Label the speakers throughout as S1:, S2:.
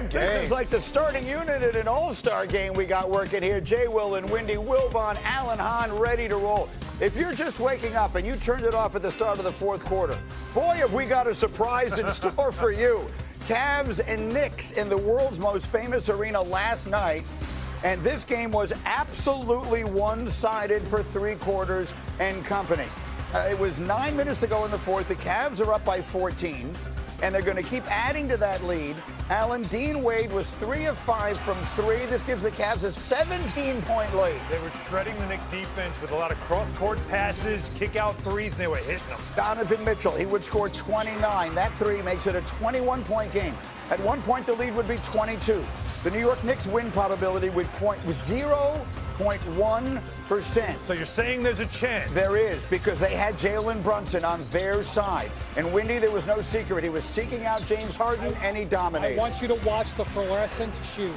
S1: game. This is like the starting unit at an all-star game we got working here. Jay, Will, and Windy, Wilbon, Alan Hahn ready to roll. If you're just waking up and you turned it off at the start of the fourth quarter, boy, have we got a surprise in store for you. Cavs and Knicks in the world's most famous arena last night. And this game was absolutely one-sided for three quarters and company. It was 9 minutes to go in the fourth. The Cavs are up by 14, and they're going to keep adding to that lead. Alan, Dean Wade was 3 of 5 from 3. This gives the Cavs a 17-point lead.
S2: They were shredding the Knicks defense with a lot of cross-court passes, kick-out threes, and they were hitting them.
S1: Donovan Mitchell, he would score 29. That three makes it a 21-point game. At one point, the lead would be 22. The New York Knicks win probability would point with 0.1%.
S2: So you're saying there's a chance?
S1: There is, because they had Jalen Brunson on their side. And Windy, there was no secret. He was seeking out James Harden, and he dominated.
S3: I want you to watch the fluorescent shoes.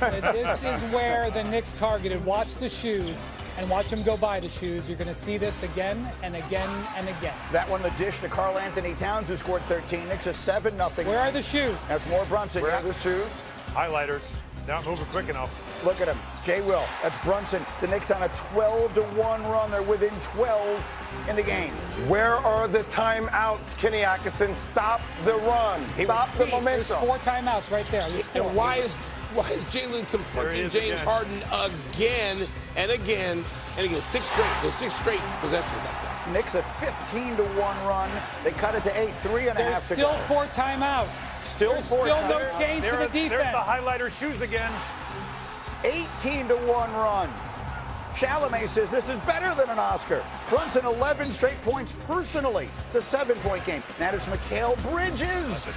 S3: This is where the Knicks targeted. Watch the shoes and watch them go by the shoes. You're going to see this again and again and again.
S1: That one, the dish to Karl Anthony Towns, who scored 13. Knicks a 7-0.
S3: Where are the shoes?
S1: That's more Brunson.
S4: Where are the shoes?
S2: Highlighters. Not moving quick enough.
S1: Look at him. Jay Will. That's Brunson. The Knicks on a 12-1 run. They're within 12 in the game.
S4: Where are the timeouts, Kenny Atkinson? Stop the run. Stop the momentum.
S3: There's 4 timeouts right there.
S5: And why is Jalen confronting James Harden again and again and again? 6 straight. There's 6 straight possessions like that.
S1: Knicks a 15-1 run. They cut it to 8, 3.5
S3: There's
S1: to
S3: still
S1: go.
S3: 4 timeouts.
S1: Still
S3: no change to the defense.
S2: There's the highlighter shoes again.
S1: 18-1 run. Chalamet says this is better than an Oscar. Brunson 11 straight points personally. It's a 7-point game. Now it's Mikal Bridges.
S3: You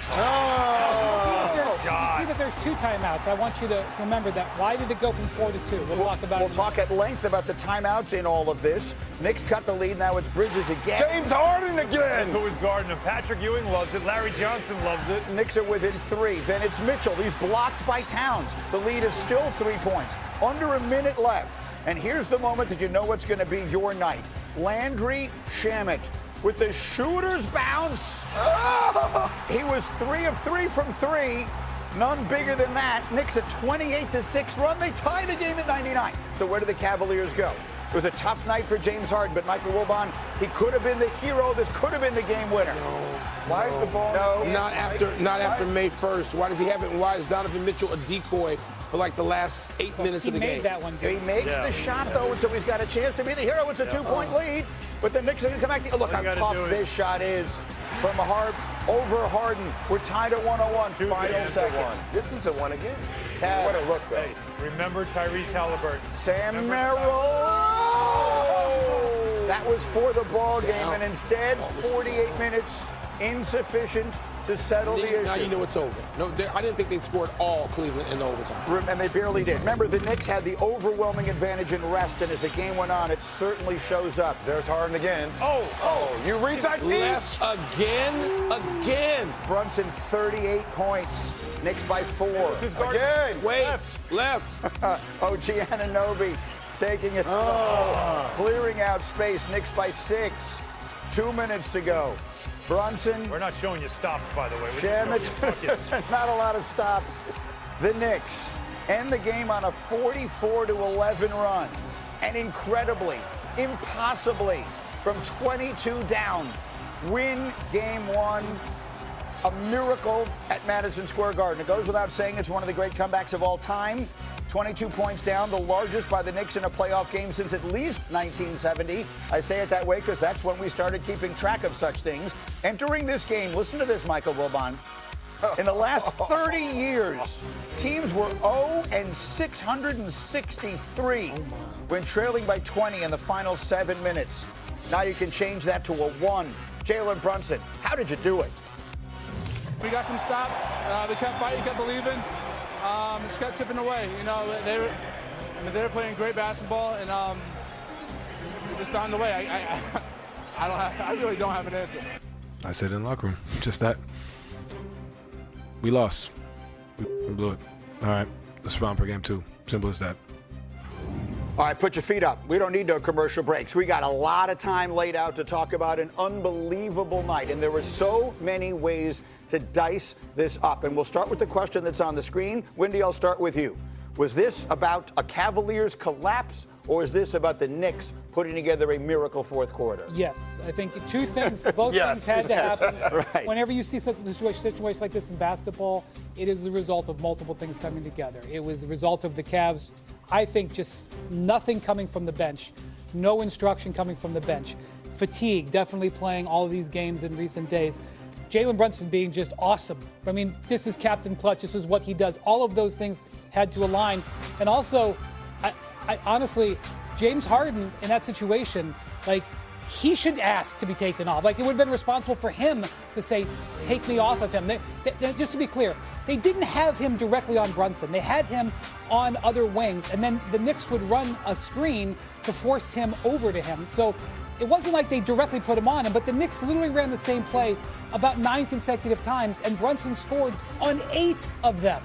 S3: see that there's 2 timeouts. I want you to remember that. Why did it go from 4 to 2? We'll talk about it.
S1: We'll talk at length about the timeouts in all of this. Knicks cut the lead. Now it's Bridges again.
S4: James Harden again.
S2: Who is guarding him? Patrick Ewing loves it. Larry Johnson loves it.
S1: Knicks are within 3. Then it's Mitchell. He's blocked by Towns. The lead is still 3 points. Under a minute left. And here's the moment that you know what's going to be your night. Landry Shamet with the shooter's bounce. Oh! He was 3 of 3 from 3. None bigger than that. Knicks a 28-6 run. They tie the game at 99. So where do the Cavaliers go? It was a tough night for James Harden, but Michael Wilbon, he could have been the hero. This could have been the game winner.
S4: Why is the ball?
S5: Not after May 1st. Why does he have it? And why is Donovan Mitchell a decoy for like the last 8 minutes of the game?
S3: He made that one.
S1: He makes the shot, though, and so he's got a chance to be the hero. It's a 2-point lead, but the Knicks are going to come back. Look how tough this shot is from over Harden. We're tied at 101. Final second.
S4: This is the one again.
S1: What
S4: a look, though.
S2: Hey, remember Tyrese Halliburton.
S1: Sam Merrill. That was for the ball game, and instead, 48 minutes, insufficient to settle the issue.
S5: Now you know it's over. No, I didn't think they'd scored all Cleveland in overtime.
S1: And they barely did. Remember, the Knicks had the overwhelming advantage in rest, and as the game went on, it certainly shows up.
S4: There's Harden again.
S2: Oh,
S4: you reach that
S5: Left again.
S1: Brunson, 38 points. Knicks by 4.
S4: Again.
S5: Left.
S1: Giannonobi taking it. Clearing out space. Knicks by 6. 2 minutes to go. Brunson.
S2: we're not showing you stops, by the way.
S1: Shannon. Not a lot of stops. The Knicks end the game on a 44-11 run. And incredibly, impossibly, from 22 down, win game 1. A miracle at Madison Square Garden. It goes without saying it's one of the great comebacks of all time. 22 points down, the largest by the Knicks in a playoff game since at least 1970. I say it that way because that's when we started keeping track of such things. Entering this game, listen to this, Michael Wilbon. In the last 30 years, teams were 0-663 when trailing by 20 in the final 7 minutes. Now you can change that to a 1. Jalen Brunson, how did you do it?
S6: We got some stops. They kept fighting, kept believing. Just kept chipping away. You know, they were playing great basketball, and just found a way. I really don't have an answer.
S7: I said in the locker room, just that. We lost. We blew it. All right, let's round per game 2. Simple as that.
S1: All right, put your feet up. We don't need no commercial breaks. We got a lot of time laid out to talk about an unbelievable night, and there were so many ways to dice this up. And we'll start with the question that's on the screen. Wendy, I'll start with you. Was this about a Cavaliers collapse, or is this about the Knicks putting together a miracle fourth quarter?
S3: Yes, I think two things, both things had to happen.
S1: Right.
S3: Whenever you see such a situation like this in basketball, it is the result of multiple things coming together. It was the result of the Cavs, I think, just nothing coming from the bench, no instruction coming from the bench. Fatigue, definitely playing all of these games in recent days. Jalen Brunson being just awesome. I mean, this is Captain Clutch. This is what he does. All of those things had to align. And also, I honestly, James Harden in that situation, like, he should ask to be taken off. Like, it would have been responsible for him to say, take me off of him. Just to be clear, they didn't have him directly on Brunson. They had him on other wings, and then the Knicks would run a screen to force him over to him. So it wasn't like they directly put him on him, but the Knicks literally ran the same play about 9 consecutive times, and Brunson scored on 8 of them.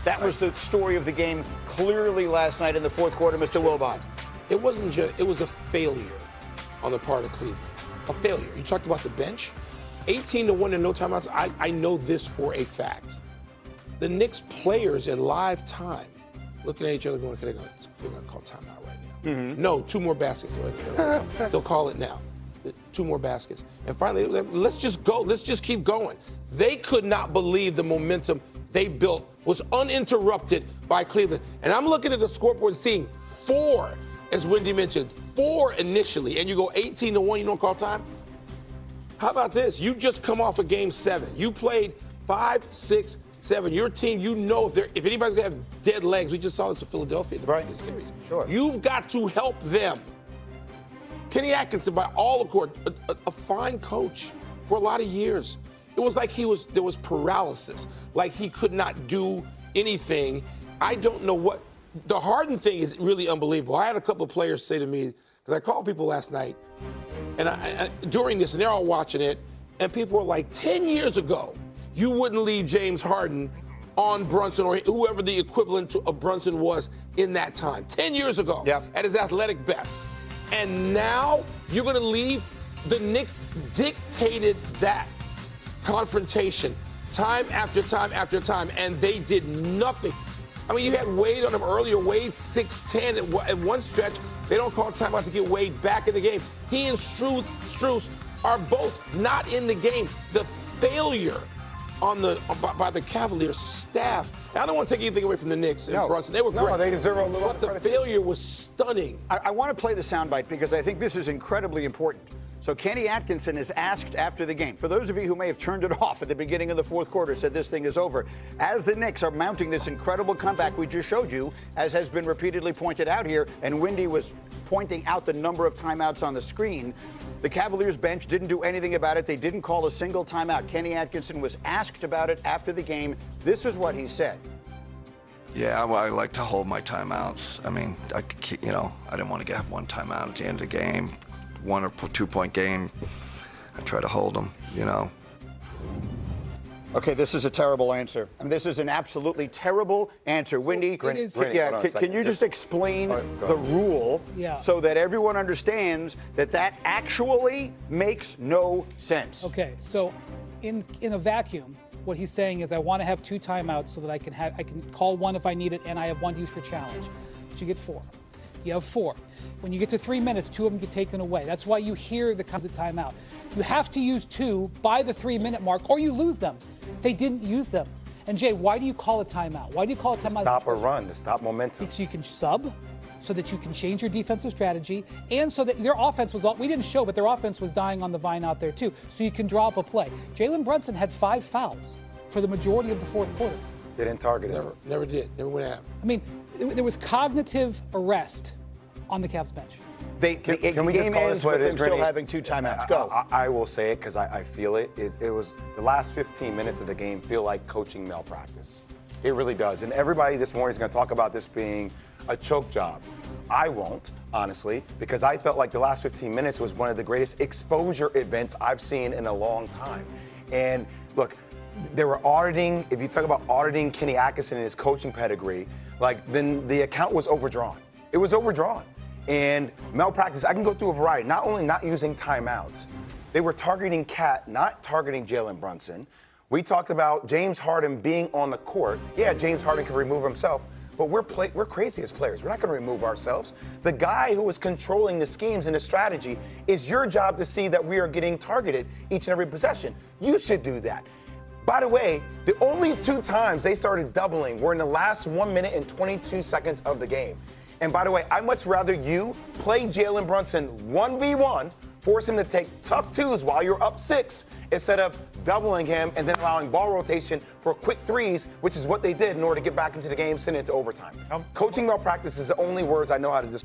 S1: That was the story of the game clearly last night in the fourth quarter, Mr. Wilbon.
S5: It wasn't just, it was a failure on the part of Cleveland. A failure. You talked about the bench. 18-1 and no timeouts. I know this for a fact. The Knicks players in live time looking at each other going, okay, they're going to call timeout right now. Mm-hmm. No, 2 more baskets. They'll call it now. 2 more baskets. And finally, let's just go. Let's just keep going. They could not believe the momentum they built was uninterrupted by Cleveland. And I'm looking at the scoreboard seeing 4, as Wendy mentioned, 4 initially, and you go 18-1, you don't call time? How about this? You just come off of game 7. You played 5, 6, 7. Your team, you know if anybody's going to have dead legs, we just saw this with Philadelphia in the previous series.
S1: Sure.
S5: You've got to help them. Kenny Atkinson, by all accord, a fine coach for a lot of years. It was like there was paralysis, like he could not do anything. I don't know what. The Harden thing is really unbelievable. I had a couple of players say to me, because I called people last night, and I during this, and they're all watching it, and people were like, 10 years ago, you wouldn't leave James Harden on Brunson or whoever the equivalent of Brunson was in that time. 10 years ago, at his athletic best. And now you're going to leave. The Knicks dictated that confrontation time after time after time, and they did nothing. I mean, you had Wade on him earlier. Wade 6'10". At one stretch, they don't call timeout to get Wade back in the game. He and Strus are both not in the game. The failure by the Cavaliers staff. I don't want to take anything away from the Knicks and Brunson. They were great.
S4: No, they deserve a little.
S5: But the failure was stunning.
S1: I want to play the soundbite because I think this is incredibly important. So Kenny Atkinson is asked after the game. For those of you who may have turned it off at the beginning of the fourth quarter, said this thing is over. As the Knicks are mounting this incredible comeback we just showed you, as has been repeatedly pointed out here, and Wendy was pointing out the number of timeouts on the screen, the Cavaliers bench didn't do anything about it. They didn't call a single timeout. Kenny Atkinson was asked about it after the game. This is what he said.
S8: Yeah, I like to hold my timeouts. I mean, I didn't want to have one timeout at the end of the game. 1 or 2 point game, I try to hold them,
S1: Okay, this is a terrible answer. I mean, this is an absolutely terrible answer. Wendy, can you just explain the rule so that everyone understands that actually makes no sense?
S3: Okay, so in a vacuum, what he's saying is I want to have 2 timeouts so that I can call 1 if I need it, and I have 1 to use for challenge. But you get 4. You have 4. When you get to 3 minutes, 2 of them get taken away. That's why you hear the kinds of timeout. You have to use 2 by the 3-minute mark, or you lose them. They didn't use them. And Jay, why do you call a timeout? Why do you call a timeout?
S4: To stop a run, to stop momentum.
S3: So you can sub, so that you can change your defensive strategy, and so that their offense was, we didn't show, but their offense was dying on the vine out there too. So you can draw up a play. Jalen Brunson had 5 fouls for the majority of the fourth quarter.
S4: They didn't target him.
S5: Never did. Never went at him.
S3: I mean, there was cognitive arrest on the Cavs bench.
S4: Can we just call this what it is,
S1: still having 2 timeouts. Go.
S4: I will say it because I feel it. It was the last 15 minutes of the game feel like coaching malpractice. It really does. And everybody this morning is going to talk about this being a choke job. I won't, honestly, because I felt like the last 15 minutes was one of the greatest exposure events I've seen in a long time. And look, they were auditing, if you talk about auditing Kenny Atkinson and his coaching pedigree, then the account was overdrawn. It was overdrawn. And malpractice, I can go through a variety. Not only not using timeouts, they were targeting Cat, not targeting Jalen Brunson. We talked about James Harden being on the court. Yeah, James Harden can remove himself, but we're crazy as players. We're not going to remove ourselves. The guy who is controlling the schemes and the strategy is your job to see that we are getting targeted each and every possession. You should do that. By the way, the only 2 times they started doubling were in the last 1 minute and 22 seconds of the game. And by the way, I'd much rather you play Jalen Brunson 1v1, force him to take tough twos while you're up 6, instead of doubling him and then allowing ball rotation for quick threes, which is what they did in order to get back into the game, send it to overtime. Coaching malpractice is the only words I know how to describe.